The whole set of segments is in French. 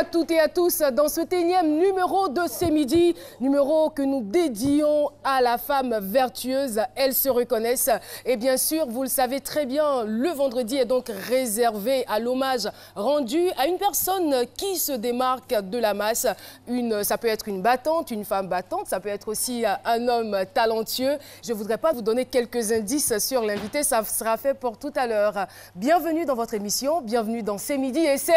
à toutes et à tous dans ce énième numéro de C'est Midi, numéro que nous dédions à la femme vertueuse. Elles se reconnaissent. Et bien sûr, vous le savez très bien, le vendredi est donc réservé à l'hommage rendu à une personne qui se démarque de la masse. Ça peut être une battante, une femme battante, ça peut être aussi un homme talentueux. Je ne voudrais pas vous donner quelques indices sur l'invité, ça sera fait pour tout à l'heure. Bienvenue dans votre émission, bienvenue dans C'est Midi et c'est...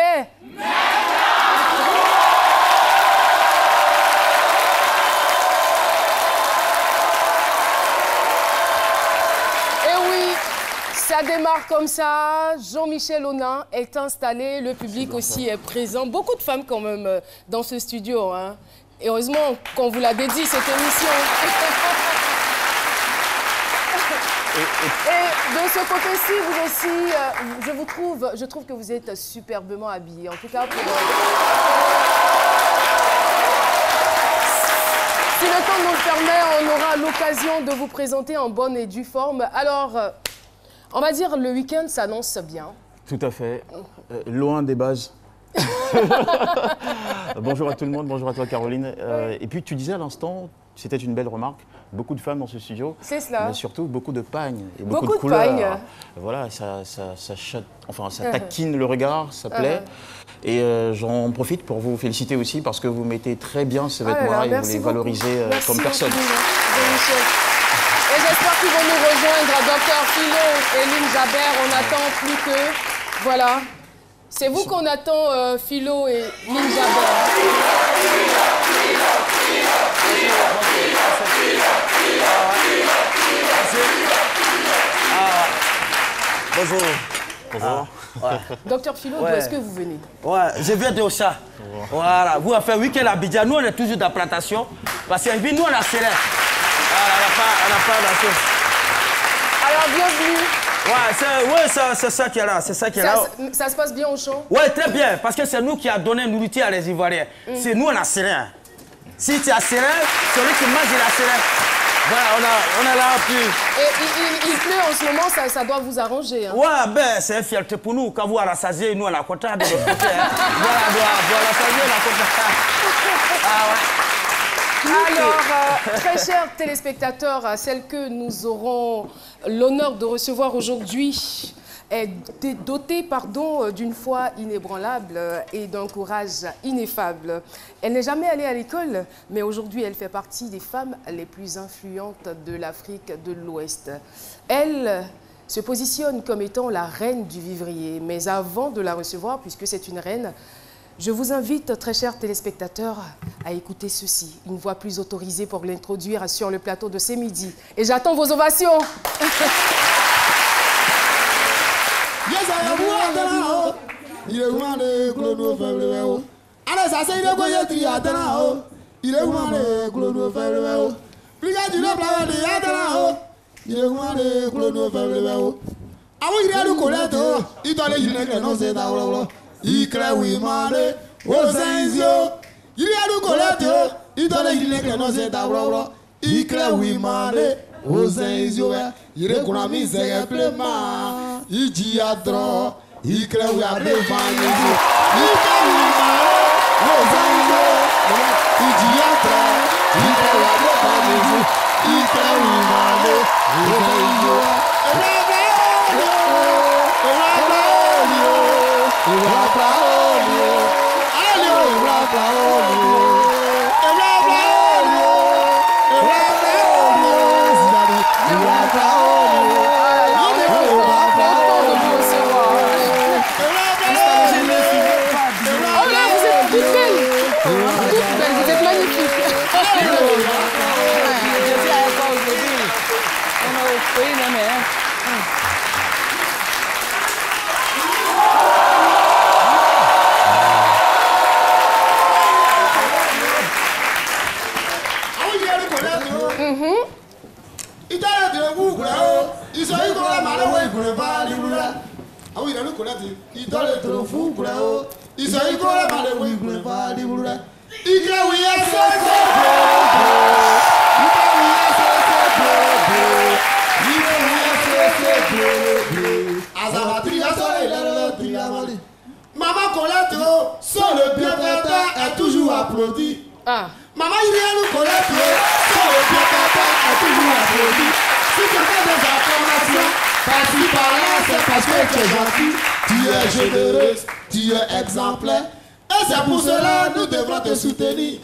Ça démarre comme ça, Jean-Michel Onin est installé, le public aussi est présent. Beaucoup de femmes quand même dans ce studio. Hein. Et heureusement qu'on vous l'a dédié cette émission. Et de ce côté-ci, vous aussi, je trouve que vous êtes superbement habillés. En tout cas, pour... Si le temps nous le permet, on aura l'occasion de vous présenter en bonne et due forme. Alors... on va dire le week-end s'annonce bien. Tout à fait. Loin des bases. Bonjour à tout le monde, bonjour à toi Caroline. Et puis tu disais à l'instant, c'était une belle remarque, beaucoup de femmes dans ce studio. C'est cela. Mais surtout beaucoup de pagnes et beaucoup de couleurs. Pagnes. Voilà, ça taquine le regard, ça plaît. Et j'en profite pour vous féliciter aussi parce que vous mettez très bien ces vêtements et vous les valorisez comme personne. Et j'espère qu'ils vont nous rejoindre, Dr Philo et Lynn Jabert. On attend plus que... Voilà. C'est vous qu'on attend, Philo et Lynn Jabert. Bonjour. Bonjour. Ouais. Docteur Philo, d'où est-ce que vous venez? Ouais, je viens de Ocha. Voilà. Vous avez fait week-end à Abidjan. Nous, on est toujours dans la plantation. Parce que nous, on a serré. On n'a pas la chose. Alors, bienvenue. Ouais, c'est ça qui est là. C'est ça qui est là. Ça se passe bien au champ? Ouais, très bien. Parce que c'est nous qui avons donné nourriture à les Ivoiriens. C'est nous, on a serein. Si tu as serein, celui qui mange, il a serein. Voilà, on a là puis... Et il pleut en ce moment, ça doit vous arranger. Hein. Ouais, ben, c'est une fierté pour nous. Quand vous rassasiez, nous, on a compté de l'autre côté. Hein. Voilà, rassasier, on a compté. Ah ouais. Alors, très chers téléspectateurs, celle que nous aurons l'honneur de recevoir aujourd'hui est dotée d'une foi inébranlable et d'un courage ineffable. Elle n'est jamais allée à l'école, mais aujourd'hui, elle fait partie des femmes les plus influentes de l'Afrique de l'Ouest. Elle se positionne comme étant la reine du vivrier, mais avant de la recevoir, puisque c'est une reine, je vous invite, très chers téléspectateurs, à écouter ceci. Une voix plus autorisée pour l'introduire sur le plateau de C'est Midi. Et j'attends vos ovations. Ikra wimane ozenzio iriadu koleto idole ilekle no se dabro ikra wimane ozenzio ire kuna mi se plema iji adro ikra wi adevani ikra wimane ozenzio iji adro ikra wi adevani ikra wimane ozenzio Maman Colette, sur le bien-être applaudit. Ah. Maman Iria nous connaît plus. Son pied papa a toujours applaudi. Si tu as des informations, par-ci par-là, c'est parce que tu es gentil. Tu es généreuse, tu es exemplaire. Et c'est pour cela que nous devrons te soutenir.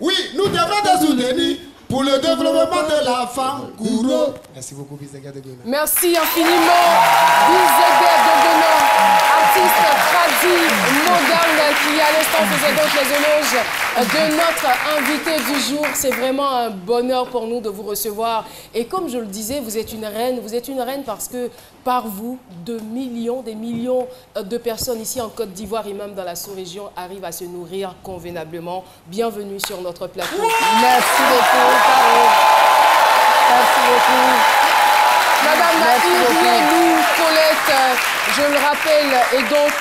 Oui, nous devrons te soutenir pour le développement de la femme Gouro. Merci beaucoup, Bizega de Gono. Merci infiniment, Bizega de Gono, artiste tradi moderne qui à l'instant faisait donc les éloges de notre invité du jour. C'est vraiment un bonheur pour nous de vous recevoir. Et comme je le disais, vous êtes une reine parce que par vous, des millions de personnes ici en Côte d'Ivoire et même dans la sous-région arrivent à se nourrir convenablement. Bienvenue sur notre plateau. Merci beaucoup, Caro. Merci beaucoup. Madame Irie Colette, je le rappelle, est donc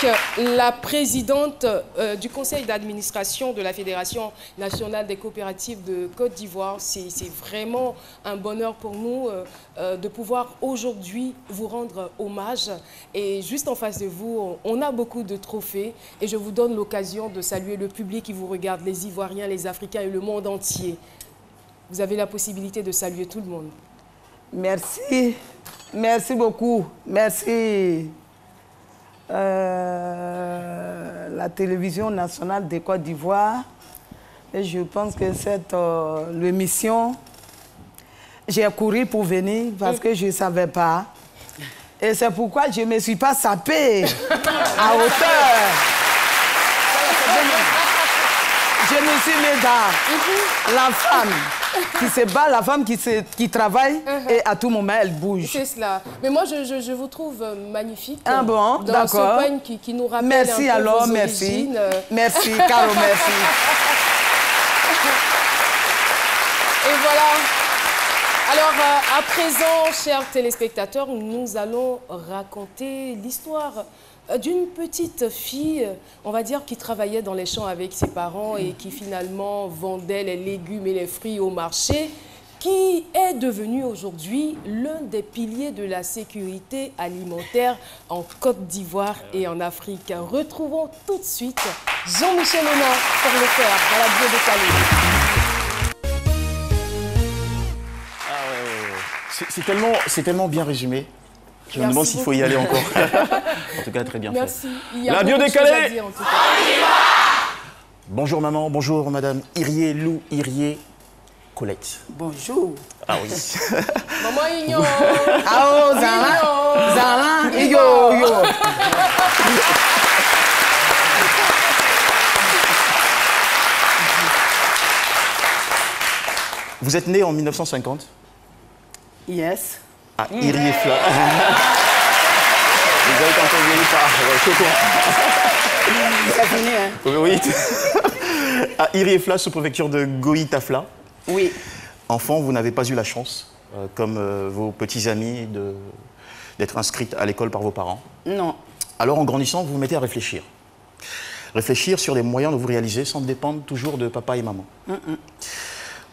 la présidente du conseil d'administration de la Fédération nationale des coopératives de Côte d'Ivoire. C'est vraiment un bonheur pour nous de pouvoir aujourd'hui vous rendre hommage. Et juste en face de vous, on a beaucoup de trophées et je vous donne l'occasion de saluer le public qui vous regarde, les Ivoiriens, les Africains et le monde entier. Vous avez la possibilité de saluer tout le monde. Merci. Merci beaucoup. Merci. La télévision nationale de Côte d'Ivoire. Et je pense que cette l'émission, j'ai couru pour venir parce que je ne savais pas. Et c'est pourquoi je ne me suis pas sapée à hauteur. Je me suis mis dans la femme qui se bat, la femme qui travaille et à tout moment elle bouge. C'est cela. Mais moi je vous trouve magnifique. Ah bon, dans ce peigne qui nous rappelle merci un peu alors, vos merci. origines. Merci, Caro, merci. Et voilà. Alors, à présent, chers téléspectateurs, nous allons raconter l'histoire d'une petite fille, on va dire, qui travaillait dans les champs avec ses parents et qui finalement vendait les légumes et les fruits au marché, qui est devenu aujourd'hui l'un des piliers de la sécurité alimentaire en Côte d'Ivoire et en Afrique. Retrouvons tout de suite Jean-Michel Honor pour le faire dans la bio de Calais. C'est tellement bien résumé. Je me demande s'il faut y aller encore. En tout cas, très bien Merci. fait. La bio décalée. Bonjour maman, bonjour madame Irie Lou Irie Colette. Bonjour. Ah oui. Maman Igno. Ah oh, Zara, Igno, yo. Vous êtes né en 1950? Yes. À Iriefla. Vous avez entendu par Choco. C'est fini, hein? Oui. À Iriefla, sous-préfecture de Goïtafla. Oui. Enfant, vous n'avez pas eu la chance, comme vos petits amis, d'être inscrite à l'école par vos parents. Non. Alors, en grandissant, vous vous mettez à réfléchir. Réfléchir sur les moyens de vous réaliser sans dépendre toujours de papa et maman.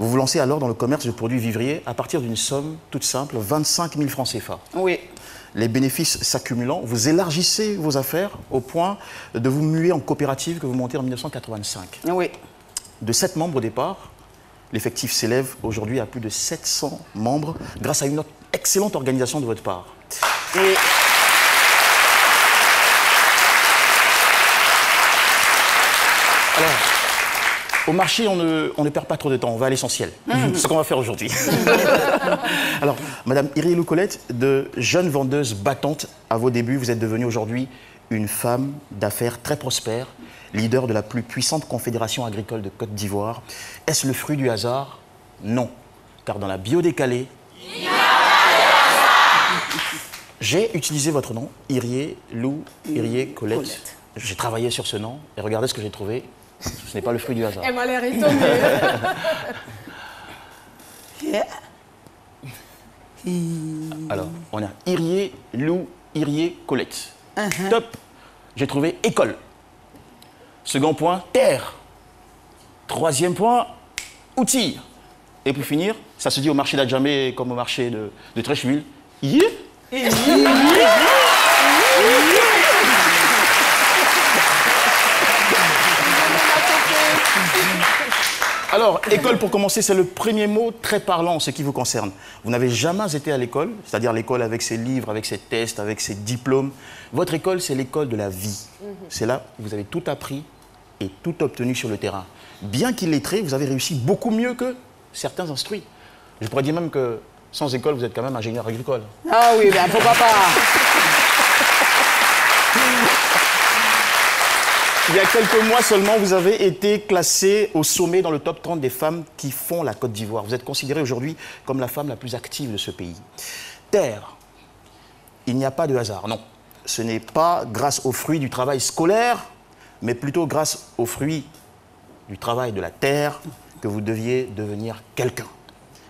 Vous vous lancez alors dans le commerce de produits vivriers à partir d'une somme toute simple, 25 000 francs CFA. Oui. Les bénéfices s'accumulant, vous élargissez vos affaires au point de vous muer en coopérative que vous montez en 1985. Oui. De 7 membres au départ, l'effectif s'élève aujourd'hui à plus de 700 membres grâce à une excellente organisation de votre part. Oui. Alors, au marché, on ne perd pas trop de temps, on va à l'essentiel. C'est ce qu'on va faire aujourd'hui. Alors, madame Irie Lou Colette, de jeune vendeuse battante à vos débuts, vous êtes devenue aujourd'hui une femme d'affaires très prospère, leader de la plus puissante confédération agricole de Côte d'Ivoire. Est-ce le fruit du hasard? Non, car dans la bio décalée, j'ai utilisé votre nom, Irie Lou Irie Colette. J'ai travaillé sur ce nom et regardez ce que j'ai trouvé. Ce n'est pas le fruit du hasard. Elle m'a l'air étonnée. Yeah. Alors, on a Irie Lou Irie Colette. Top. J'ai trouvé école. Second point, terre. Troisième point, outils. Et pour finir, ça se dit au marché d'Adjamé comme au marché de Trècheville. Yeah. Alors, école pour commencer, c'est le premier mot très parlant en ce qui vous concerne. Vous n'avez jamais été à l'école, c'est-à-dire l'école avec ses livres, avec ses tests, avec ses diplômes. Votre école, c'est l'école de la vie. C'est là où vous avez tout appris et tout obtenu sur le terrain. Bien qu'illettré, vous avez réussi beaucoup mieux que certains instruits. Je pourrais dire même que sans école, vous êtes quand même ingénieur agricole. Ah oui, ben pourquoi pas. Il y a quelques mois seulement, vous avez été classée au sommet dans le top 30 des femmes qui font la Côte d'Ivoire. Vous êtes considérée aujourd'hui comme la femme la plus active de ce pays. Terre, il n'y a pas de hasard, non. Ce n'est pas grâce aux fruits du travail scolaire, mais plutôt grâce aux fruits du travail de la terre que vous deviez devenir quelqu'un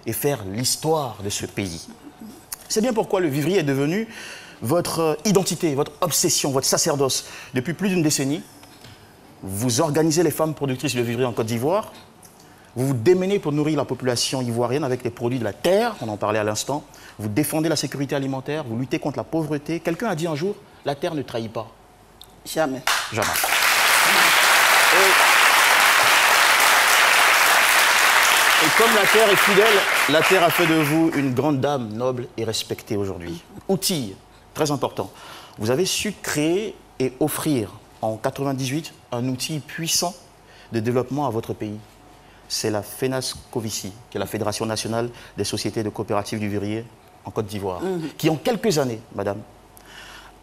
et faire l'histoire de ce pays. C'est bien pourquoi le vivrier est devenu votre identité, votre obsession, votre sacerdoce. Depuis plus d'une décennie, vous organisez les femmes productrices de vivrier en Côte d'Ivoire. Vous vous démenez pour nourrir la population ivoirienne avec les produits de la terre, on en parlait à l'instant. Vous défendez la sécurité alimentaire, vous luttez contre la pauvreté. Quelqu'un a dit un jour, la terre ne trahit pas. Jamais. Jamais. Et comme la terre est fidèle, la terre a fait de vous une grande dame noble et respectée aujourd'hui. Outil, très important. Vous avez su créer et offrir en 1998 un outil puissant de développement à votre pays. C'est la FENASCOVICI, qui est la Fédération nationale des sociétés de coopératives du vivrier en Côte d'Ivoire, qui en quelques années, madame,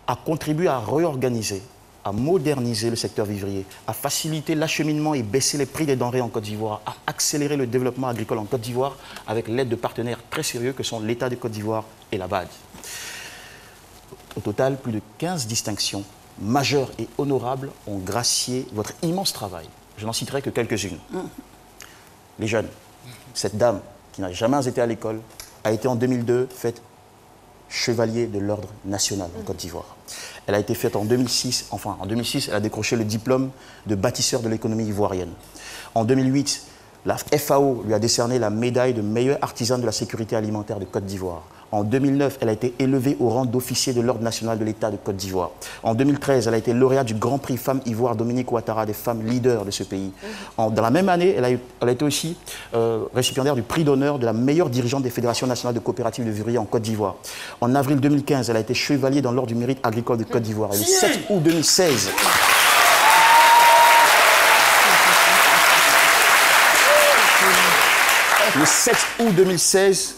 a contribué à réorganiser, à moderniser le secteur vivrier, à faciliter l'acheminement et baisser les prix des denrées en Côte d'Ivoire, à accélérer le développement agricole en Côte d'Ivoire avec l'aide de partenaires très sérieux que sont l'État de Côte d'Ivoire et la BAD. Au total, plus de 15 distinctions majeures et honorables ont gracié votre immense travail. Je n'en citerai que quelques-unes. Les jeunes, cette dame qui n'a jamais été à l'école a été en 2002 faite chevalier de l'ordre national en Côte d'Ivoire. Elle a été faite en 2006, enfin en 2006, elle a décroché le diplôme de bâtisseur de l'économie ivoirienne. En 2008, la FAO lui a décerné la médaille de meilleure artisane de la sécurité alimentaire de Côte d'Ivoire. En 2009, elle a été élevée au rang d'officier de l'ordre national de l'État de Côte d'Ivoire. En 2013, elle a été lauréate du Grand Prix Femmes Ivoire Dominique Ouattara, des femmes leaders de ce pays. Dans la même année, elle a été aussi récipiendaire du prix d'honneur de la meilleure dirigeante des fédérations nationales de coopératives de vivrier en Côte d'Ivoire. En avril 2015, elle a été chevalier dans l'ordre du mérite agricole de Côte d'Ivoire. Et le 7 août 2016... Le 7 août 2016,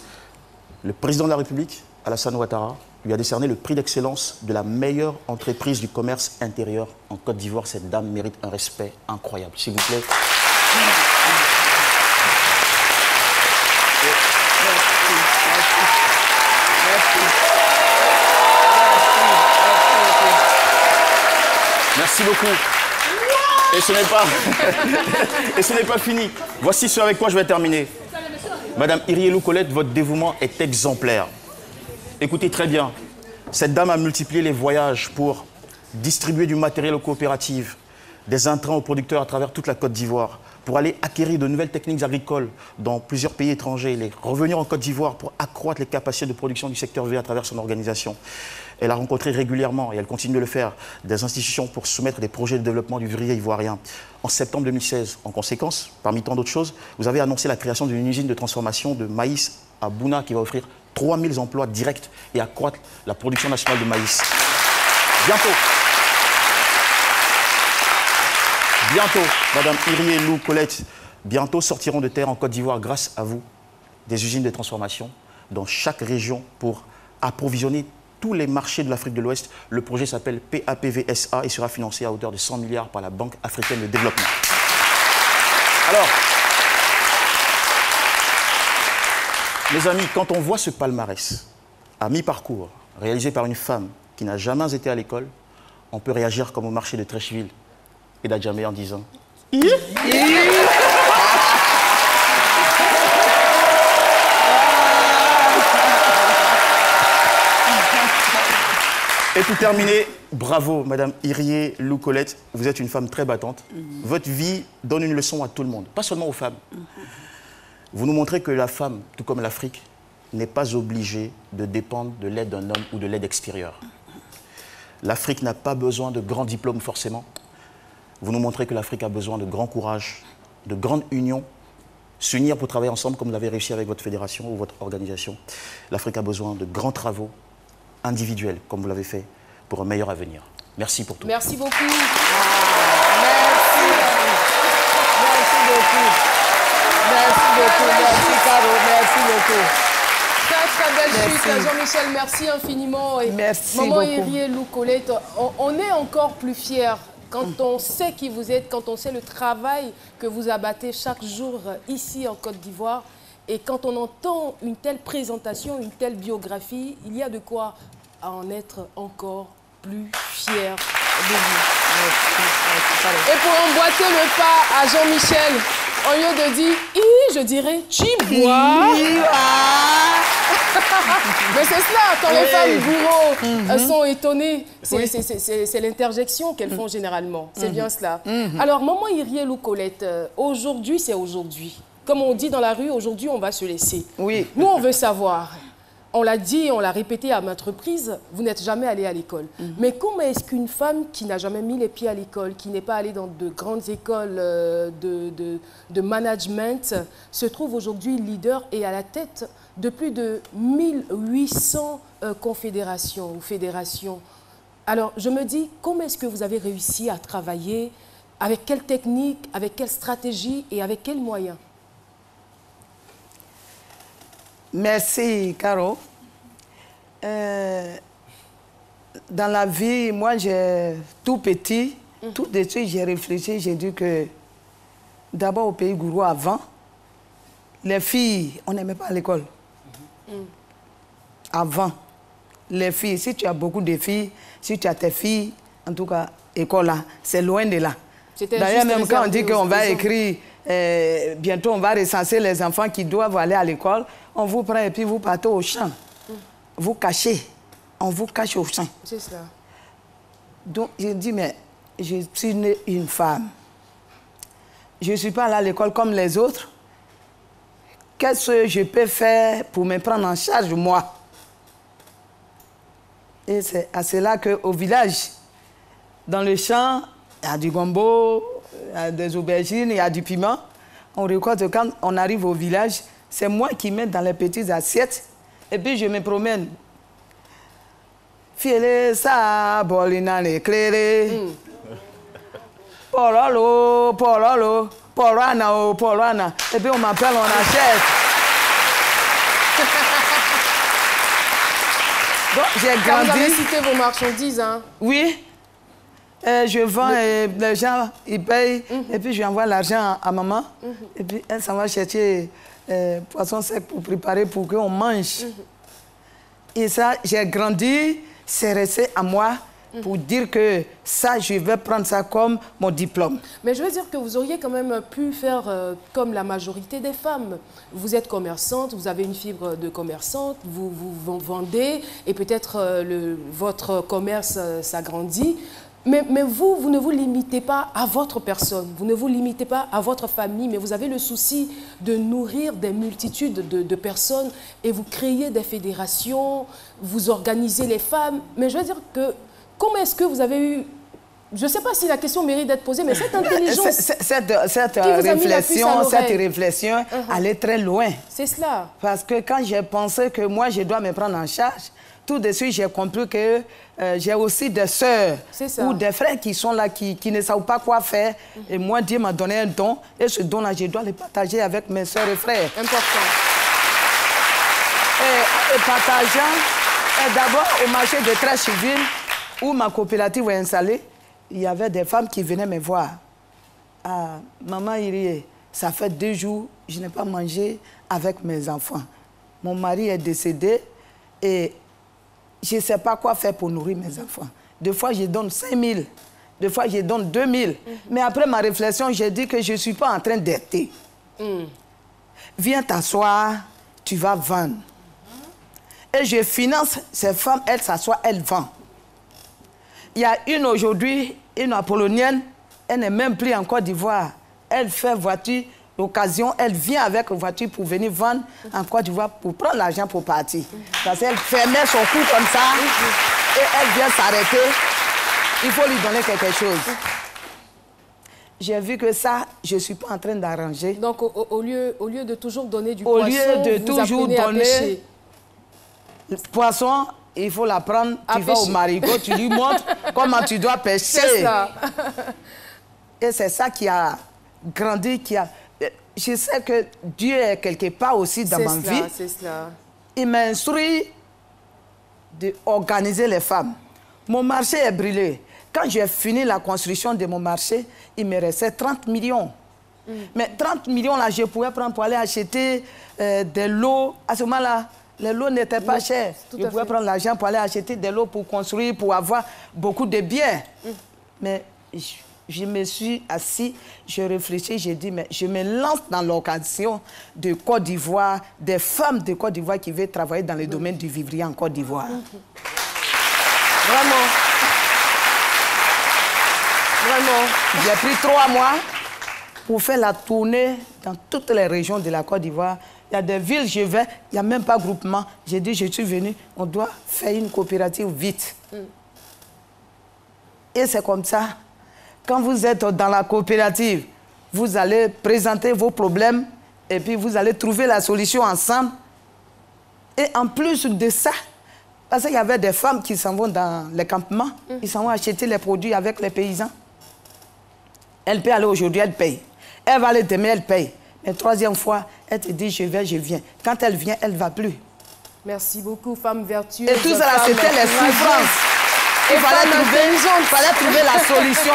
le président de la République, Alassane Ouattara, lui a décerné le prix d'excellence de la meilleure entreprise du commerce intérieur en Côte d'Ivoire. Cette dame mérite un respect incroyable. S'il vous plaît. Merci beaucoup. Et ce n'est pas fini. Voici ce avec quoi je vais terminer. Madame Irielou Colette, votre dévouement est exemplaire. Écoutez très bien, cette dame a multiplié les voyages pour distribuer du matériel aux coopératives, des intrants aux producteurs à travers toute la Côte d'Ivoire, pour aller acquérir de nouvelles techniques agricoles dans plusieurs pays étrangers, revenir en Côte d'Ivoire pour accroître les capacités de production du secteur vivrier à travers son organisation. Elle a rencontré régulièrement, et elle continue de le faire, des institutions pour soumettre des projets de développement du vivrier ivoirien. En septembre 2016, en conséquence, parmi tant d'autres choses, vous avez annoncé la création d'une usine de transformation de maïs à Bouna qui va offrir 3000 emplois directs et accroître la production nationale de maïs. Bientôt, Madame Irielou Colette, bientôt sortiront de terre en Côte d'Ivoire grâce à vous des usines de transformation dans chaque région pour approvisionner tous les marchés de l'Afrique de l'Ouest. Le projet s'appelle PAPVSA et sera financé à hauteur de 100 milliards par la Banque africaine de développement. Alors, mes amis, quand on voit ce palmarès à mi-parcours, réalisé par une femme qui n'a jamais été à l'école, on peut réagir comme au marché de Treichville et d'Adjamé en disant « Et pour terminer, bravo, Madame Irielou Colette, vous êtes une femme très battante. Votre vie donne une leçon à tout le monde, pas seulement aux femmes. Vous nous montrez que la femme, tout comme l'Afrique, n'est pas obligée de dépendre de l'aide d'un homme ou de l'aide extérieure. L'Afrique n'a pas besoin de grands diplômes forcément. Vous nous montrez que l'Afrique a besoin de grand courage, de grande union s'unir pour travailler ensemble comme vous l'avez réussi avec votre fédération ou votre organisation. L'Afrique a besoin de grands travaux individuels comme vous l'avez fait pour un meilleur avenir. Merci pour tout. Merci beaucoup. Merci. Merci beaucoup. Merci beaucoup. Merci Caro. Merci beaucoup. Très belle chute, Jean-Michel, merci infiniment. Et merci Maman beaucoup. Irié Lou Colette, on est encore plus fiers quand on sait qui vous êtes, quand on sait le travail que vous abattez chaque jour ici en Côte d'Ivoire. Et quand on entend une telle présentation, une telle biographie, il y a de quoi en être encore plus fiers de vous. Et pour emboîter le pas à Jean-Michel, au lieu de dire « je dirais « Chiboua ». Mais c'est cela, quand les femmes bourreaux sont étonnées, c'est l'interjection qu'elles font généralement. C'est bien cela. Alors, Maman Irié Lou Colette, aujourd'hui, c'est aujourd'hui. Comme on dit dans la rue, aujourd'hui, on va se laisser. Oui. Nous, on veut savoir. On l'a dit, on l'a répété à maintes reprises, vous n'êtes jamais allé à l'école. Mais comment est-ce qu'une femme qui n'a jamais mis les pieds à l'école, qui n'est pas allée dans de grandes écoles de management, se trouve aujourd'hui leader et à la tête de plus de 1800 confédérations ou fédérations? Alors, je me dis, comment est-ce que vous avez réussi à travailler? Avec quelle technique, avec quelle stratégie et avec quels moyens? Merci, Caro. Dans la vie, moi, j'ai tout petit, tout de suite, j'ai réfléchi, j'ai dit que d'abord au pays Gourou, avant, les filles, on n'aimait pas l'école. Avant, les filles, si tu as beaucoup de filles, si tu as tes filles, en tout cas, école là, c'est loin de là. D'ailleurs, même quand on dit qu'on va écrire, bientôt on va recenser les enfants qui doivent aller à l'école, on vous prend et puis vous partez au champ. Vous cachez. On vous cache au champ. C'est cela. Donc, j'ai dit, mais je suis née une femme. Je ne suis pas allée à l'école comme les autres. Qu'est-ce que je peux faire pour me prendre en charge, moi? Et c'est à cela qu'au village, dans le champ, il y a du gombo, il y a des aubergines, il y a du piment. On récolte quand on arrive au village. C'est moi qui mets dans les petites assiettes et puis je me promène. Fiele sa bolina l'éclairé. Pololo, pololo, polana, oh, polana. Et puis on m'appelle, on achète. Donc j'ai grandi. Vous avez cité vos marchandises, hein? Oui. Je vends et les gens, ils payent. Et puis je envoie l'argent à maman. Et puis elle s'en va chercher poisson sec pour préparer pour qu'on mange. Et ça, j'ai grandi, c'est resté à moi pour dire que ça, je vais prendre ça comme mon diplôme. Mais je veux dire que vous auriez quand même pu faire comme la majorité des femmes. Vous êtes commerçante, vous avez une fibre de commerçante, vous vendez et peut-être votre commerce s'agrandit. Mais vous ne vous limitez pas à votre personne, vous ne vous limitez pas à votre famille, mais vous avez le souci de nourrir des multitudes de personnes et vous créez des fédérations, vous organisez les femmes. Mais je veux dire que, comment est-ce que vous avez eu... Je ne sais pas si la question mérite d'être posée, mais cette intelligence... Cette réflexion allait très loin. C'est cela. Parce que quand j'ai pensé que moi, je dois me prendre en charge, tout de suite, j'ai compris que j'ai aussi des sœurs ou des frères qui sont là, qui ne savent pas quoi faire. Et moi, Dieu m'a donné un don. Et ce don-là, je dois le partager avec mes sœurs et frères. Important. Et partageant, d'abord au marché de Trècheville, où ma coopérative est installée, il y avait des femmes qui venaient me voir. Ah, maman Irié, ça fait 2 jours, je n'ai pas mangé avec mes enfants. Mon mari est décédé et je ne sais pas quoi faire pour nourrir mes enfants. Des fois, je donne 5 000. Des fois, je donne 2 000. Mais après ma réflexion, j'ai dit que je ne suis pas en train d'être. Viens t'asseoir, tu vas vendre. Et je finance ces femmes, elles s'assoient, elles vendent. Il y a une aujourd'hui, une Apollonienne, elle n'est même plus en Côte d'Ivoire. Elle fait voiture, l'occasion, elle vient avec voiture pour venir vendre en Côte d'Ivoire pour prendre l'argent pour partir. Parce qu'elle fermait son cou comme ça et elle vient s'arrêter. Il faut lui donner quelque chose. j'ai vu que ça, je ne suis pas en train d'arranger. Donc, au lieu de toujours donner du poisson, au lieu de toujours donner le poisson, il faut la prendre, tu vas au marigot, tu lui montres comment tu dois pêcher. C'est ça. Et c'est ça qui a grandi, Je sais que Dieu est quelque part aussi dans ma vie. C'est cela. Il m'a instruit d'organiser les femmes. Mon marché est brûlé. Quand j'ai fini la construction de mon marché, il me restait 30 millions. Mais 30 millions, là, je pouvais prendre pour aller acheter des lots. À ce moment-là, les lots n'étaient pas chers. Je pouvais prendre l'argent pour aller acheter des lots pour construire, pour avoir beaucoup de biens. Mais je me suis assis, je réfléchis, j'ai dit, mais je me lance dans l'occasion de Côte d'Ivoire, des femmes de Côte d'Ivoire qui veulent travailler dans le domaine du vivrier en Côte d'Ivoire. Vraiment. J'ai pris 3 mois pour faire la tournée dans toutes les régions de la Côte d'Ivoire. Il y a des villes, je vais, il n'y a même pas de groupement. J'ai dit, je suis venu, on doit faire une coopérative vite. Et c'est comme ça. Quand vous êtes dans la coopérative, vous allez présenter vos problèmes et puis vous allez trouver la solution ensemble. Et en plus de ça, parce qu'il y avait des femmes qui s'en vont dans les campements, ils s'en vont acheter les produits avec les paysans. Elle peut aller aujourd'hui, elle paye. Elle va aller demain, elle paye. Mais 3e fois, elle te dit, je vais, je viens. Quand elle vient, elle ne va plus. Merci beaucoup, femme vertueuse. Et tout ça, c'était les souffrances. Il fallait trouver la solution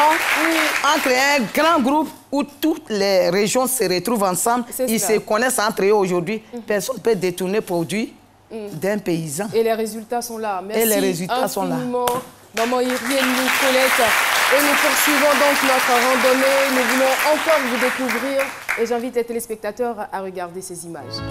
entre un grand groupe où toutes les régions se retrouvent ensemble. Ils se connaissent entre eux aujourd'hui. Personne ne peut détourner produit d'un paysan. Et les résultats sont là. Merci. Et les résultats sont là. Maman Irvienne Colette. Et nous poursuivons donc notre randonnée. Nous voulons encore vous découvrir. Et j'invite les téléspectateurs à regarder ces images.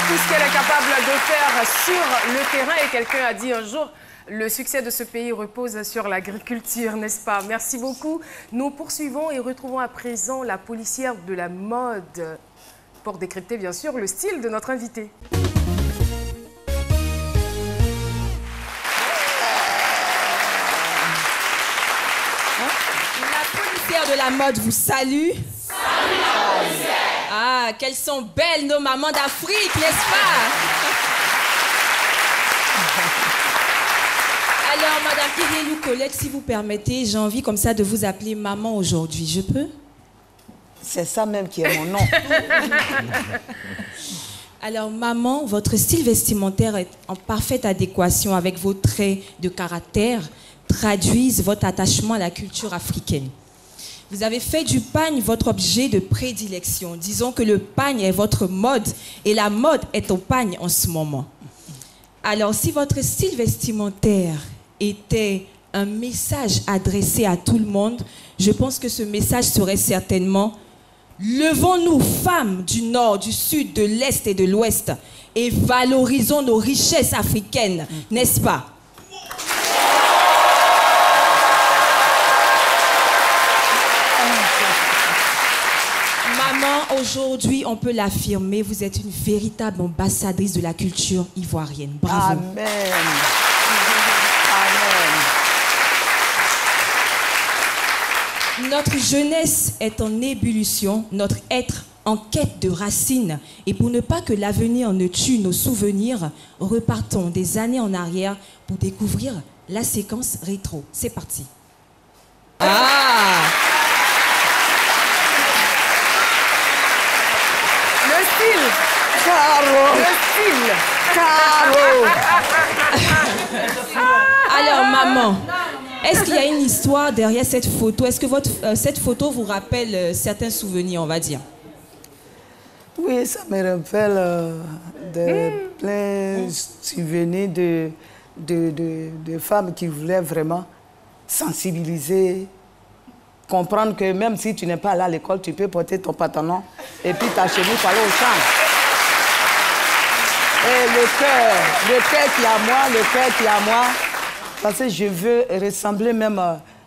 Tout ce qu'elle est capable de faire sur le terrain. Et quelqu'un a dit un jour, le succès de ce pays repose sur l'agriculture, n'est-ce pas? Merci beaucoup. Nous poursuivons et retrouvons à présent la policière de la mode pour décrypter bien sûr le style de notre invité. La policière de la mode vous salue. Ah, qu'elles sont belles nos mamans d'Afrique, n'est-ce pas? Alors, Madame Irvienne Colette, si vous permettez, j'ai envie comme ça de vous appeler maman aujourd'hui. Je peux? C'est ça même qui est mon nom. Alors, maman, votre style vestimentaire est en parfaite adéquation avec vos traits de caractère, traduisent votre attachement à la culture africaine. Vous avez fait du pagne votre objet de prédilection. Disons que le pagne est votre mode et la mode est au pagne en ce moment. Alors, si votre style vestimentaire était un message adressé à tout le monde, je pense que ce message serait certainement « Levons-nous, femmes du Nord, du Sud, de l'Est et de l'Ouest, et valorisons nos richesses africaines, n'est-ce pas ?» Aujourd'hui, on peut l'affirmer, vous êtes une véritable ambassadrice de la culture ivoirienne. Bravo. Amen. Amen. Notre jeunesse est en ébullition, notre être en quête de racines. Et pour ne pas que l'avenir ne tue nos souvenirs, repartons des années en arrière pour découvrir la séquence rétro. C'est parti. Ah! Le style! Caro! Le style! Caro! Alors, maman, est-ce qu'il y a une histoire derrière cette photo? Est-ce que cette photo vous rappelle certains souvenirs, on va dire? Oui, ça me rappelle plein souvenirs de femmes qui voulaient vraiment sensibiliser, comprendre que même si tu n'es pas allé à l'école, tu peux porter ton pantalon et puis ta chemise pour aller au champ. Et le cœur qui est à moi, parce que je veux ressembler même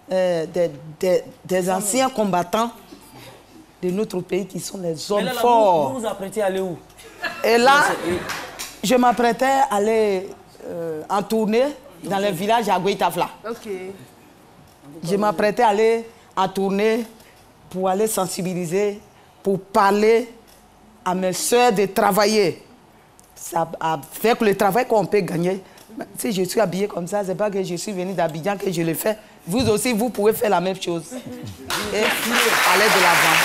des anciens combattants de notre pays qui sont les hommes forts. Vous vous apprêtez à aller où? Et là, je m'apprêtais à aller en tournée dans le village à Guaitafla. Ok. Je m'apprêtais à aller en tournée pour aller sensibiliser, pour parler à mes soeurs de travailler. Ça, avec le travail qu'on peut gagner. Si je suis habillée comme ça, c'est pas que je suis venue d'Abidjan que je le fais. Vous aussi, vous pouvez faire la même chose. Et aller de l'avant.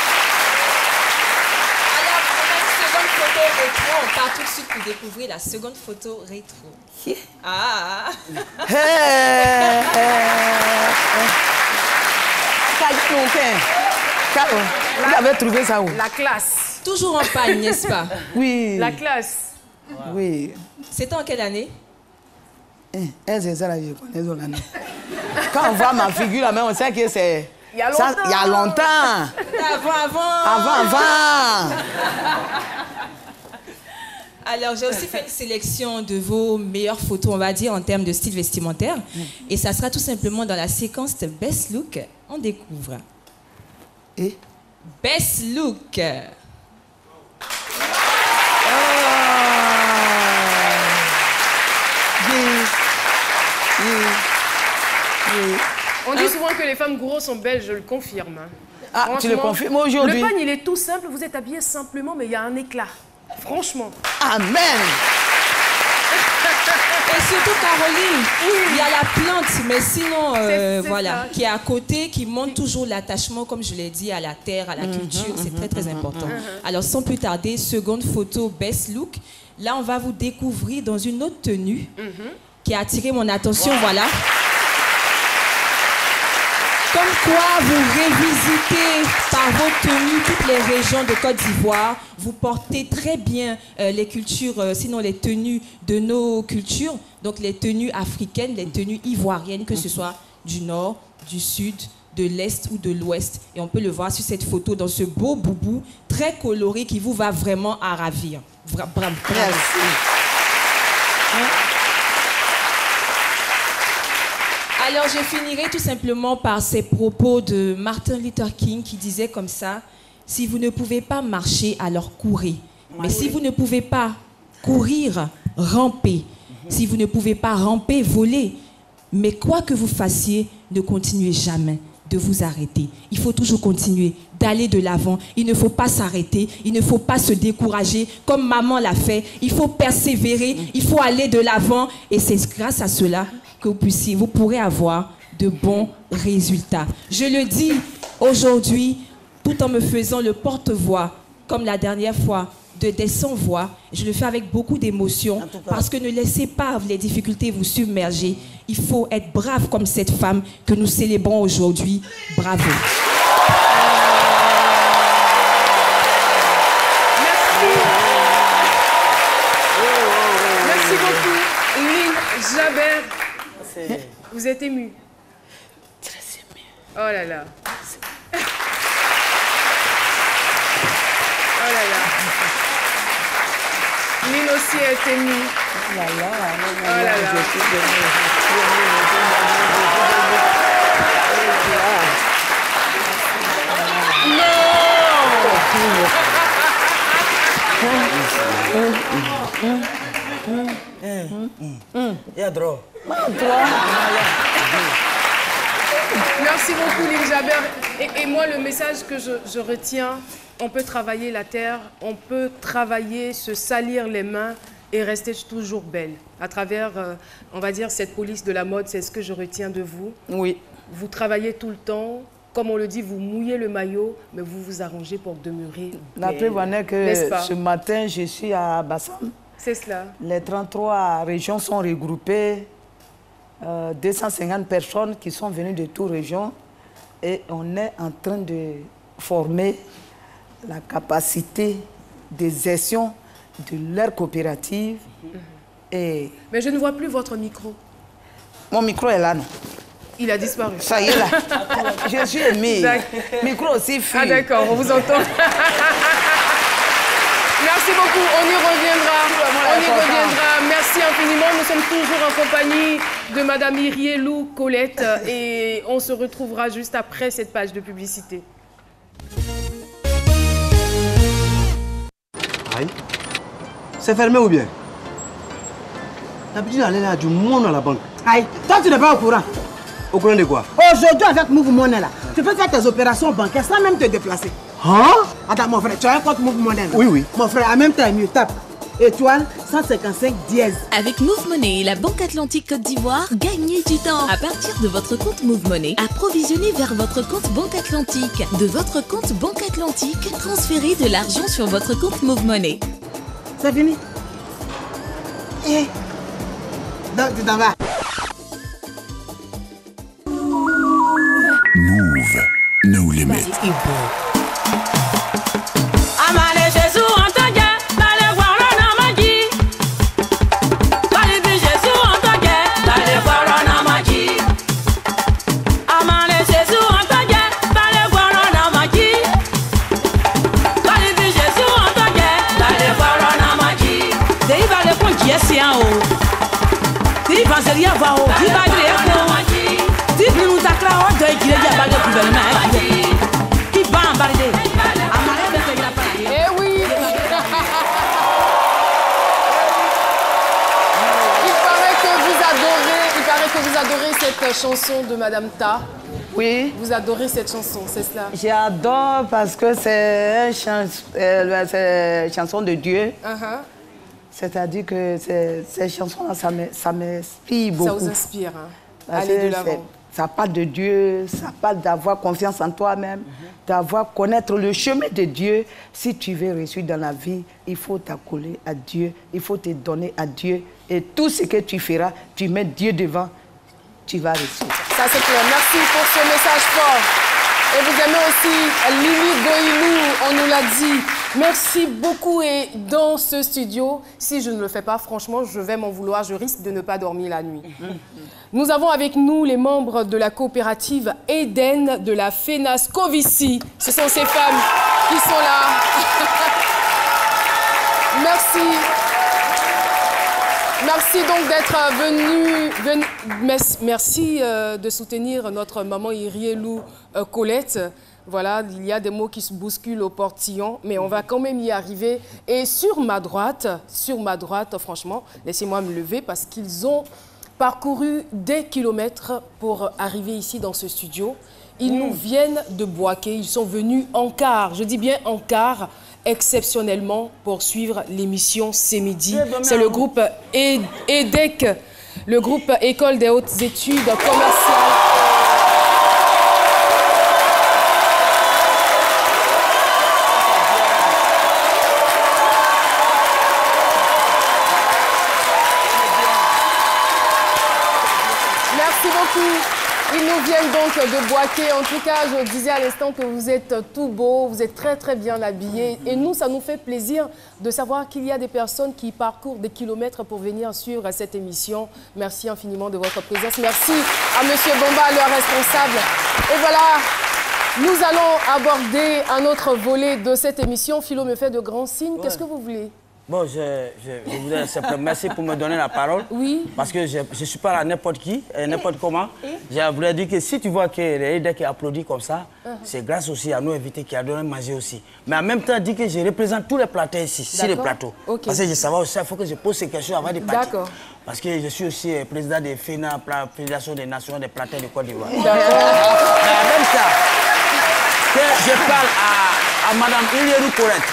Alors, on a une seconde photo rétro. On part tout de suite pour découvrir la seconde photo rétro. Yeah. Ah! Vous avez trouvé ça où? La classe. Toujours en pagne, n'est-ce pas? Oui. La classe. Oui. C'était en quelle année? C'est ça, là, je connais l'année. Quand on voit ma figure, là, on sait que c'est... Il y a longtemps. Il y a longtemps. Avant. Alors, j'ai aussi fait une sélection de vos meilleures photos, on va dire, en termes de style vestimentaire. Et ça sera tout simplement dans la séquence de Best Look. On découvre. Et? Best Look. On dit souvent que les femmes grosses sont belles, je le confirme. Ah, tu le confirmes aujourd'hui? Le pagne, il est tout simple, vous êtes habillé simplement, mais il y a un éclat. Franchement. Amen. Et surtout, Caroline, il y a la plante, mais sinon, voilà, qui est à côté, qui montre toujours l'attachement, comme je l'ai dit, à la terre, à la culture. C'est très, très important. Alors, sans plus tarder, seconde photo, Best Look. Là, on va vous découvrir dans une autre tenue qui a attiré mon attention, voilà. Comme quoi, vous révisitez par vos tenues toutes les régions de Côte d'Ivoire. Vous portez très bien les cultures, sinon les tenues de nos cultures. Donc les tenues africaines, les tenues ivoiriennes, que ce soit du nord, du sud, de l'est ou de l'ouest. Et on peut le voir sur cette photo dans ce beau boubou très coloré qui vous va vraiment à ravir. Bravo. Merci. Alors, je finirai tout simplement par ces propos de Martin Luther King qui disait comme ça, « Si vous ne pouvez pas marcher, alors courez. Mais si vous ne pouvez pas courir, rampez. Si vous ne pouvez pas ramper, volez. Mais quoi que vous fassiez, ne continuez jamais de vous arrêter. Il faut toujours continuer, d'aller de l'avant. Il ne faut pas s'arrêter, il ne faut pas se décourager comme maman l'a fait. Il faut persévérer, il faut aller de l'avant. Et c'est grâce à cela que vous pourrez avoir de bons résultats. Je le dis aujourd'hui, tout en me faisant le porte-voix, comme la dernière fois, de des sans-voix. Je le fais avec beaucoup d'émotion, parce que ne laissez pas les difficultés vous submerger. Il faut être brave comme cette femme que nous célébrons aujourd'hui. Bravo. Merci beaucoup, Lynn Jabert. Vous êtes émue? Très émue. Oh là là. Oh là là. Lynn aussi est émue. Oh là là. Oh là là. Non. Merci beaucoup, Lynn Jabert. Et moi, le message que je retiens, on peut travailler la terre, on peut travailler, se salir les mains et rester toujours belle. À travers, on va dire, cette police de la mode, c'est ce que je retiens de vous. Oui. Vous travaillez tout le temps. Comme on le dit, vous mouillez le maillot, mais vous vous arrangez pour demeurer belle. La preuve en est que ce matin, je suis à Bassam. C'est cela. Les 33 régions sont regroupées. 250 personnes qui sont venues de toutes régions. Et on est en train de former la capacité de gestion de leur coopérative. Et... Mais je ne vois plus votre micro. Mon micro est là, non? Il a disparu. Ça y est, là. Je suis aimée. Micro aussi, fille. Ah d'accord, on vous entend. Merci beaucoup, on y reviendra. On y reviendra. Merci infiniment. Nous sommes toujours en compagnie de Madame Irielou Colette et on se retrouvera juste après cette page de publicité. Aïe. C'est fermé ou bien? D'habitude, elle est là, du monde à la banque. Aïe, toi tu n'es pas au courant. Au courant de quoi? Aujourd'hui, avec Move Money là, tu peux faire tes opérations bancaires sans même te déplacer. Hein? Attends, mon frère, tu as un compte Move Money là? Oui, oui. Mon frère, en même temps, mieux tape. Étoile 155 dièse. Avec Move Money et la Banque Atlantique Côte d'Ivoire, gagnez du temps. À partir de votre compte Move Money, approvisionnez vers votre compte Banque Atlantique. De votre compte Banque Atlantique, transférez de l'argent sur votre compte Move Money. C'est fini? Eh. Donc, tu t'en vas. Move, no limit. Amale Jésus en tant que d'aller voir un amagi. Balibi Jésus en tant que d'aller voir un amagi. Amale Jésus en tant que d'aller voir un amagi. Balibi Jésus en tant que d'aller voir un amagi. Dei va le con Jesse en haut. Dei va se rien voir haut. Dei va gré haut. Dei nous tacla haut de qui est pas de gouvernement. Qui va embarder. Amale de faire la partie. Eh oui. Il paraît que vous adorez cette chanson de Madame Ta. Oui. Vous adorez cette chanson, c'est cela? J'adore parce que c'est une chanson de Dieu. C'est-à-dire que ces chansons-là, ça m'inspire beaucoup. Ça vous inspire, hein? Parce Allez de que l'avant. Ça parle de Dieu, ça parle d'avoir confiance en toi-même, d'avoir connaître le chemin de Dieu. Si tu veux réussir dans la vie, il faut t'accoler à Dieu, il faut te donner à Dieu. Et tout ce que tu feras, tu mets Dieu devant, tu vas réussir. Ça c'est clair. Merci pour ce message fort. Et vous aimez aussi Lily Goïlou, on nous l'a dit. Merci beaucoup. Et dans ce studio, si je ne le fais pas, franchement, je vais m'en vouloir. Je risque de ne pas dormir la nuit. Nous avons avec nous les membres de la coopérative Eden de la FENASCOVICI. Ce sont ces femmes qui sont là. Merci. Merci donc d'être venu. Merci de soutenir notre maman Irielou Colette. Voilà, il y a des mots qui se bousculent au portillon, mais on va quand même y arriver. Et sur ma droite, franchement, laissez-moi me lever parce qu'ils ont parcouru des kilomètres pour arriver ici dans ce studio. Ils nous viennent de Boaké, ils sont venus en car, je dis bien en car, exceptionnellement pour suivre l'émission C'est Midi. C'est le groupe EDEC, le groupe École des Hautes Études Commerciales. Merci beaucoup. Ils nous viennent donc de Boaké. En tout cas, je disais à l'instant que vous êtes tout beau, vous êtes très très bien habillés. Et nous, ça nous fait plaisir de savoir qu'il y a des personnes qui parcourent des kilomètres pour venir suivre cette émission. Merci infiniment de votre présence. Merci à M. Bomba, leur responsable. Et voilà, nous allons aborder un autre volet de cette émission. Philo me fait de grands signes. Qu'est-ce que vous voulez? Bon, je voudrais simplement merci pour me donner la parole. Oui. Parce que je ne suis pas là n'importe qui, n'importe comment. Je voudrais dire que si tu vois que les leaders qui applaudissent comme ça, c'est grâce aussi à nos invités qui a donné à manger aussi. Mais en même temps, dire que je représente tous les plateaux ici, sur les plateaux. Okay. Parce que je savais aussi, il faut que je pose ces questions avant de partir. D'accord. Parce que je suis aussi président de FENA, la Fédération des Nations des Plateaux de Côte d'Ivoire. D'accord. Mais en même temps, que je parle à Madame Ilierou Correct,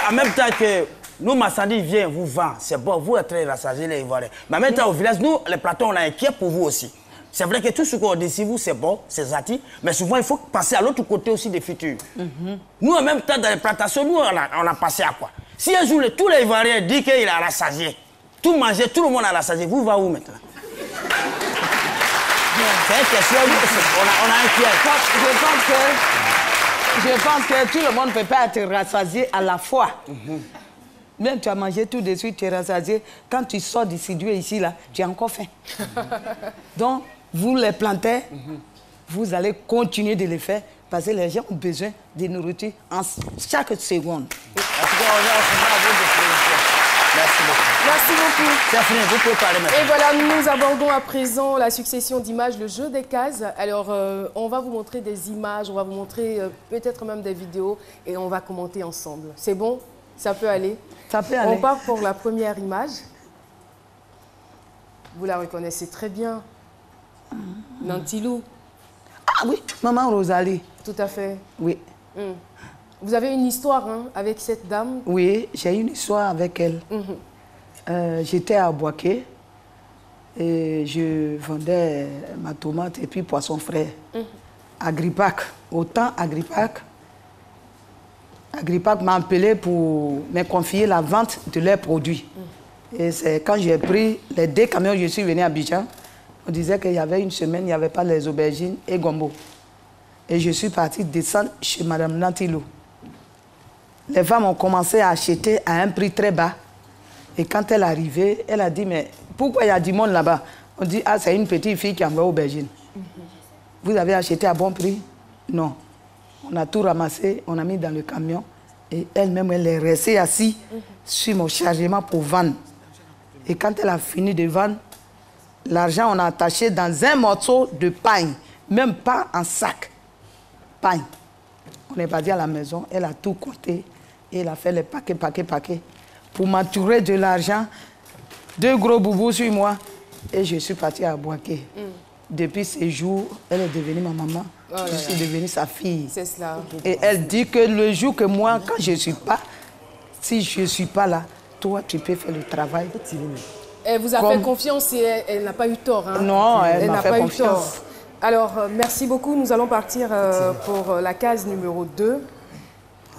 en même temps que nous, Massandi vient vous vend, c'est bon, vous êtes très rassasiés les Ivoiriens. Mais en même temps, au village, nous, les plateaux, on est inquiets pour vous aussi. C'est vrai que tout ce qu'on dit ici, vous, c'est bon, c'est zati, mais souvent, il faut passer à l'autre côté aussi des futurs. Nous, en même temps, dans les plantations, nous, on a passé à quoi? Si un jour, tous les Ivoiriens disent qu'il a rassasié, tout manger, tout le monde a rassasié, vous, va où maintenant? C'est une question, on a inquiet. Je pense que tout le monde ne peut pas être rassasié à la fois. Même tu as mangé tout de suite, tu es rassasié. Quand tu sors du studio ici, là, tu as encore faim. Donc, vous les plantez, vous allez continuer de les faire parce que les gens ont besoin de nourriture en chaque seconde. Merci beaucoup. Merci beaucoup. C'est fini, vous pouvez parler maintenant. Et voilà, nous abordons à présent la succession d'images, le jeu des cases. Alors, on va vous montrer des images, on va vous montrer peut-être même des vidéos et on va commenter ensemble. C'est bon? Ça peut aller? Ça peut aller. On part pour la première image. Vous la reconnaissez très bien. Nantilou. Ah oui, maman Rosalie. Tout à fait. Oui. Vous avez une histoire avec cette dame? Oui, j'ai une histoire avec elle. J'étais à Boaké et je vendais ma tomate et puis poisson frais. Agripac, autant Agripac m'a appelé pour me confier la vente de leurs produits. Et c'est quand j'ai pris les 2 camions, je suis venu à Abidjan. On disait qu'il y avait une semaine, il n'y avait pas les aubergines et gombo. Et je suis partie descendre chez Mme Nantilou. Les femmes ont commencé à acheter à un prix très bas. Et quand elle est arrivée, elle a dit, mais pourquoi il y a du monde là-bas? On dit, ah, c'est une petite fille qui envoie aubergine. Vous avez acheté à bon prix? Non. On a tout ramassé, on a mis dans le camion. Et elle-même, elle est restée assise sur mon chargement pour vendre. Et quand elle a fini de vendre, l'argent, on a attaché dans un morceau de pain, même pas en sac. Pain. On est parti à la maison, elle a tout compté. Et elle a fait les paquets. Pour m'entourer de l'argent, 2 gros boubous sur moi. Et je suis partie à Boaké. Depuis ce jour, elle est devenue ma maman. Oh, je suis devenue sa fille. C'est cela. Et elle dit que le jour que moi, quand je ne suis pas, si je ne suis pas là, toi, tu peux faire le travail. Elle vous a fait confiance et elle n'a pas eu tort. Hein? Non, elle m'a fait confiance. Alors, merci beaucoup. Nous allons partir pour la case numéro 2.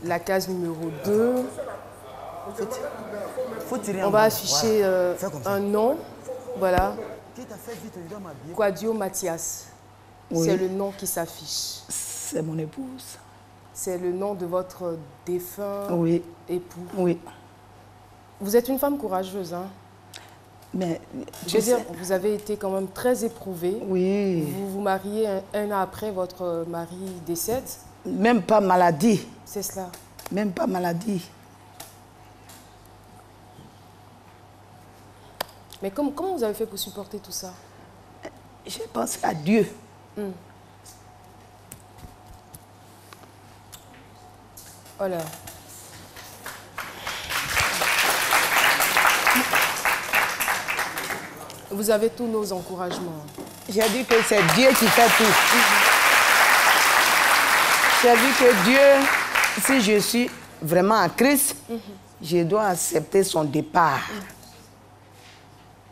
La case numéro 2. On va afficher un nom. Voilà. Quadio Mathias. Oui. C'est le nom qui s'affiche. C'est mon épouse. C'est le nom de votre défunt époux. Oui. Vous êtes une femme courageuse, hein? Mais je veux dire, vous avez été quand même très éprouvée. Oui. Vous vous mariez un an après votre mari décède. Même pas maladie. C'est cela. Même pas maladie. Mais comment vous avez fait pour supporter tout ça? Je pense à Dieu. Oh là. Vous avez tous nos encouragements. J'ai dit que c'est Dieu qui fait tout. J'ai dit que Dieu, si je suis vraiment en Christ, je dois accepter son départ.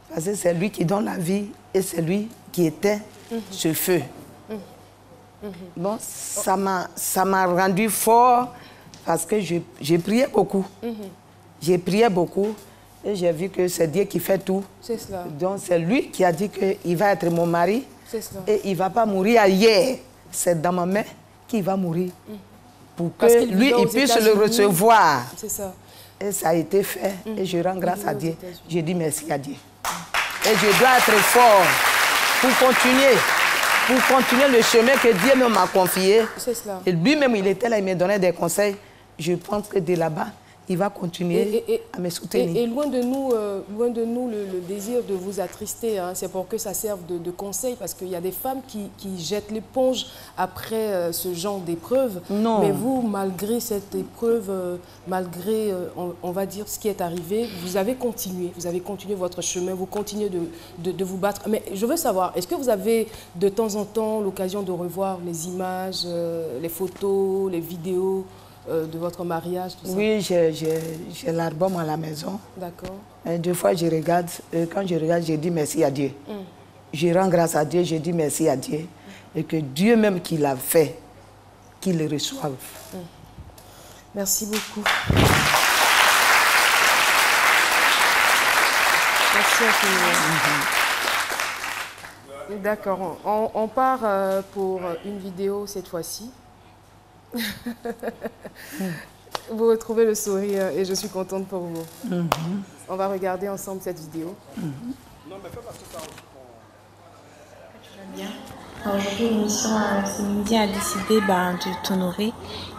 Parce que c'est lui qui donne la vie et c'est lui qui éteint ce feu. Bon, ça m'a rendu fort parce que j'ai prié beaucoup. J'ai prié beaucoup et j'ai vu que c'est Dieu qui fait tout. C'est cela. Donc c'est lui qui a dit qu'il va être mon mari. C'est cela. Et il ne va pas mourir ailleurs. C'est dans ma main qu'il va mourir. Pour que lui, il puisse le recevoir. C'est ça. Et ça a été fait. Et je rends grâce à Dieu. Je dis merci à Dieu. Et je dois être fort pour continuer le chemin que Dieu m'a confié. C'est cela. Et lui-même, il était là, il me donnait des conseils. Je pense que de là-bas, il va continuer à me soutenir. Et loin de nous le désir de vous attrister, hein, c'est pour que ça serve de conseil, parce qu'il y a des femmes qui jettent l'éponge après ce genre d'épreuve. Non. Mais vous, malgré cette épreuve, malgré, on va dire, ce qui est arrivé, vous avez continué votre chemin, vous continuez de vous battre. Mais je veux savoir, est-ce que vous avez de temps en temps l'occasion de revoir les images, les photos, les vidéos de votre mariage, tout ça? Oui, j'ai l'album à la maison. D'accord. Deux fois, je regarde. Quand je regarde, je dis merci à Dieu. Je rends grâce à Dieu, je dis merci à Dieu. Et que Dieu même qui l'a fait, qu'il le reçoive. Merci beaucoup. Merci infiniment. D'accord, on part pour une vidéo cette fois-ci. Vous retrouvez le sourire et je suis contente pour vous. On va regarder ensemble cette vidéo. Non, mais fais parce que ça... Tu vas bien. Aujourd'hui, l'émission ce midi a décidé de t'honorer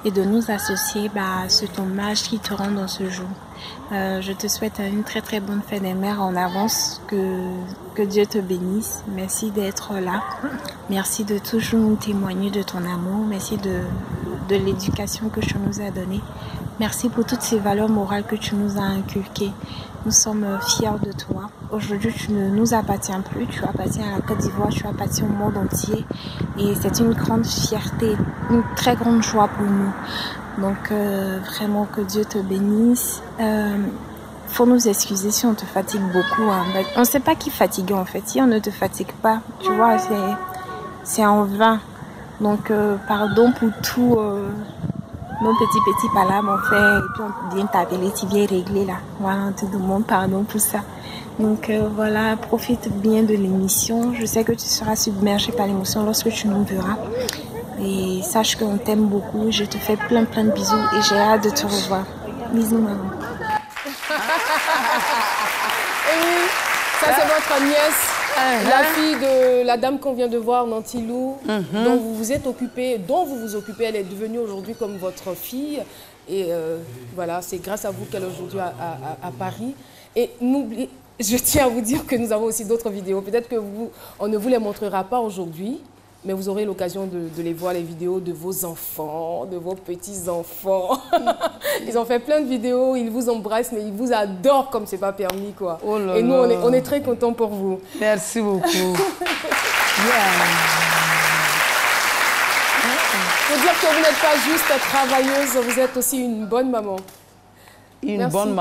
et de nous associer à cet hommage qui te rend dans ce jour. Je te souhaite une très très bonne fête des mères en avance, que Dieu te bénisse. Merci d'être là, merci de toujours nous témoigner de ton amour, merci de l'éducation que tu nous as donnée. Merci pour toutes ces valeurs morales que tu nous as inculquées. Nous sommes fiers de toi. Aujourd'hui, tu ne nous appartiens plus, tu appartiens à la Côte d'Ivoire, tu appartiens au monde entier. Et c'est une grande fierté, une très grande joie pour nous. Donc, vraiment, que Dieu te bénisse. Faut nous excuser si on te fatigue beaucoup. Hein. On ne sait pas qui fatiguer en fait. Si on ne te fatigue pas, tu vois, c'est en vain. Donc, pardon pour tout... nos petits palabres on fait, et puis on vient t'appeler, tu viens régler là. Voilà, on te demande pardon pour ça. Donc voilà, profite bien de l'émission. Je sais que tu seras submergé par l'émotion lorsque tu nous verras. Et sache qu'on t'aime beaucoup. Je te fais plein de bisous et j'ai hâte de te revoir. Bisous maman. Et oui, ça c'est votre nièce. La fille de la dame qu'on vient de voir, Nantilou, dont vous vous occupez, elle est devenue aujourd'hui comme votre fille. Et voilà, c'est grâce à vous qu'elle est aujourd'hui à Paris. Et n'oubliez, je tiens à vous dire que nous avons aussi d'autres vidéos. Peut-être que on ne vous les montrera pas aujourd'hui, mais vous aurez l'occasion de les voir, les vidéos de vos enfants, de vos petits-enfants. Ils ont fait plein de vidéos, ils vous embrassent, mais ils vous adorent comme c'est pas permis, quoi. Oh là. Et nous, on est très contents pour vous. Merci beaucoup. Il faut dire que vous n'êtes pas juste travailleuse, vous êtes aussi une bonne maman. Une bonne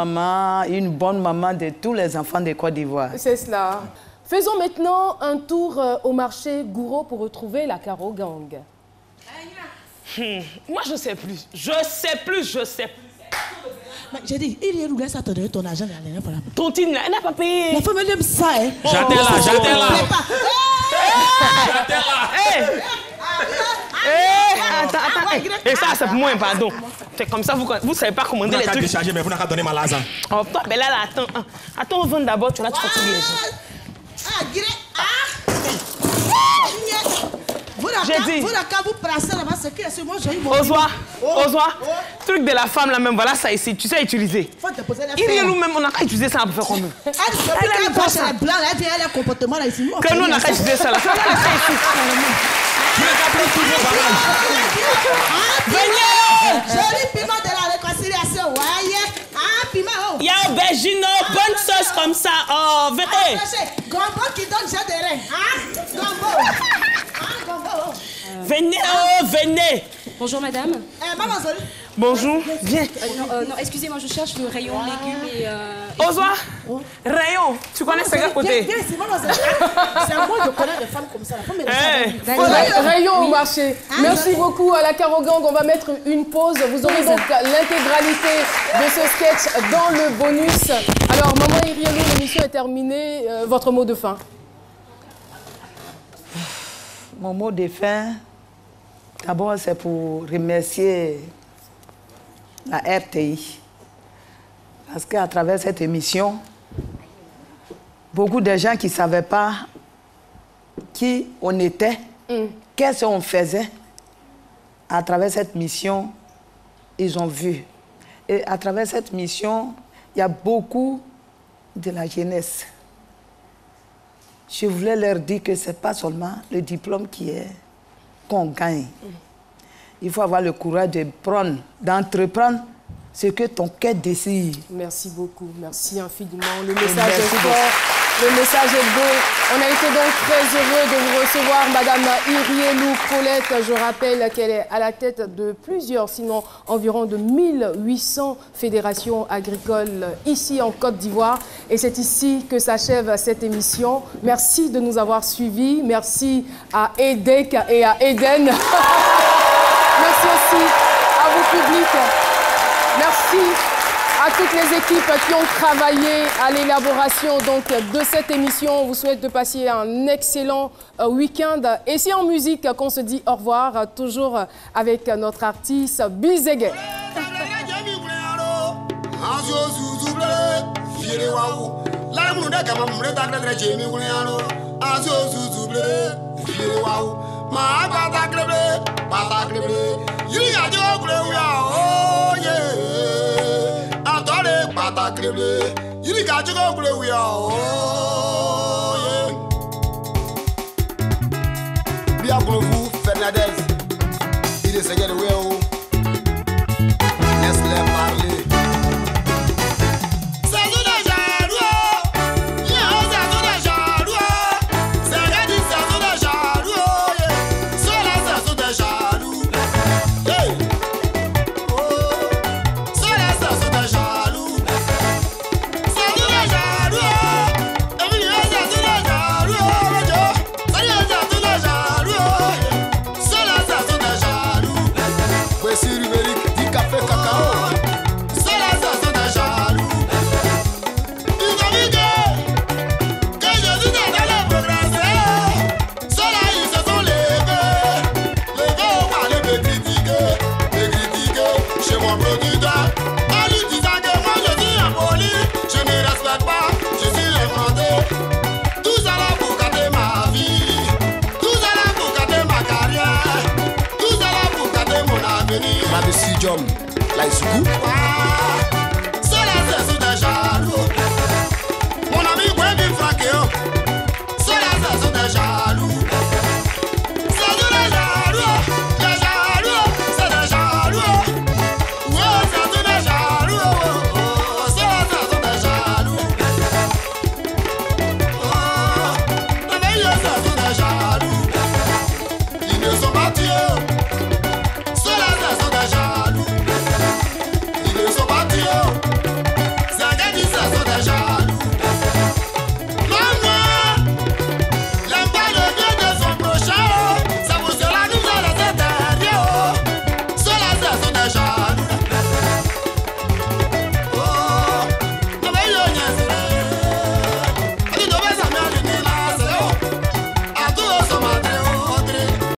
maman de tous les enfants de Côte d'Ivoire. C'est cela. Faisons maintenant un tour au marché Gouro pour retrouver la Caro Gang. Moi, je sais plus. Je sais plus. J'ai dit, il est où laisse à te donner ton argent la dernière fois. Tontine, elle n'a pas payé. La femme, elle aime ça, hein. J'attends là. Attends. Et ça, c'est pour moi, pardon. C'est comme ça, vous savez pas commander les trucs. Décharger, mais vous n'avez qu'à donner ma lasagne. Oh, toi, ben là, attends. Attends, on vend d'abord, tu vas te fatiguer les gens. J'ai dit. Vous n'avez qu'à vous placer là-bas, c'est que c'est moi, j'ai eu mon... Ozoa. Truc de la femme là même, voilà ça ici, tu sais utiliser. Il y a nous même, on n'a qu'à utiliser ça pour faire comme nous. Elle passe les blancs, elle vient, elle a un comportement là ici. Que nous, on n'a qu'à utiliser ça là. Ça, on a fait ici. Venez! Joli piment de la réconciliation, voyez? Ah, piment! Il y a aubergine, bonne sauce comme ça. Oh, venez! Gombo qui donne j'ai des reins. Hein? Gombo! Venez! Bonjour madame. Maman Zoli. Bonjour, viens. Non, excusez-moi, je cherche le rayon légumes et... Ozoa, rayon, tu connais c'est quel côté? Viens ici, maman Zoli. C'est à moi de connaître des femmes comme ça. La femme est rayon au marché. Merci beaucoup à la Caro Gang. On va mettre une pause. Vous aurez donc l'intégralité de ce sketch dans le bonus. Alors, maman Irielou, l'émission est terminée. Votre mot de fin? Mon mot de fin, d'abord, c'est pour remercier la RTI. Parce qu'à travers cette émission, beaucoup de gens qui ne savaient pas qui on était, qu'est-ce qu'on faisait, à travers cette mission, ils ont vu. Et à travers cette mission, il y a beaucoup de la jeunesse. Je voulais leur dire que ce n'est pas seulement le diplôme qu'on gagne. Il faut avoir le courage d'entreprendre ce que ton cœur désire. Merci beaucoup, merci infiniment. Le message est fort, le message est beau. On a été donc très heureux de vous recevoir, Madame Irielou Paulette. Je rappelle qu'elle est à la tête de plusieurs, sinon environ de 1800 fédérations agricoles ici en Côte d'Ivoire. Et c'est ici que s'achève cette émission. Merci de nous avoir suivis. Merci à EDEC et à Eden. Merci aussi à vous, public. Merci à toutes les équipes qui ont travaillé à l'élaboration de cette émission. On vous souhaite de passer un excellent week-end. Et c'est en musique qu'on se dit au revoir, toujours avec notre artiste Bizege. Bien pour vous, Fernandez. Il est seigneur de Wéo. Laisse-les parler. Like Suku.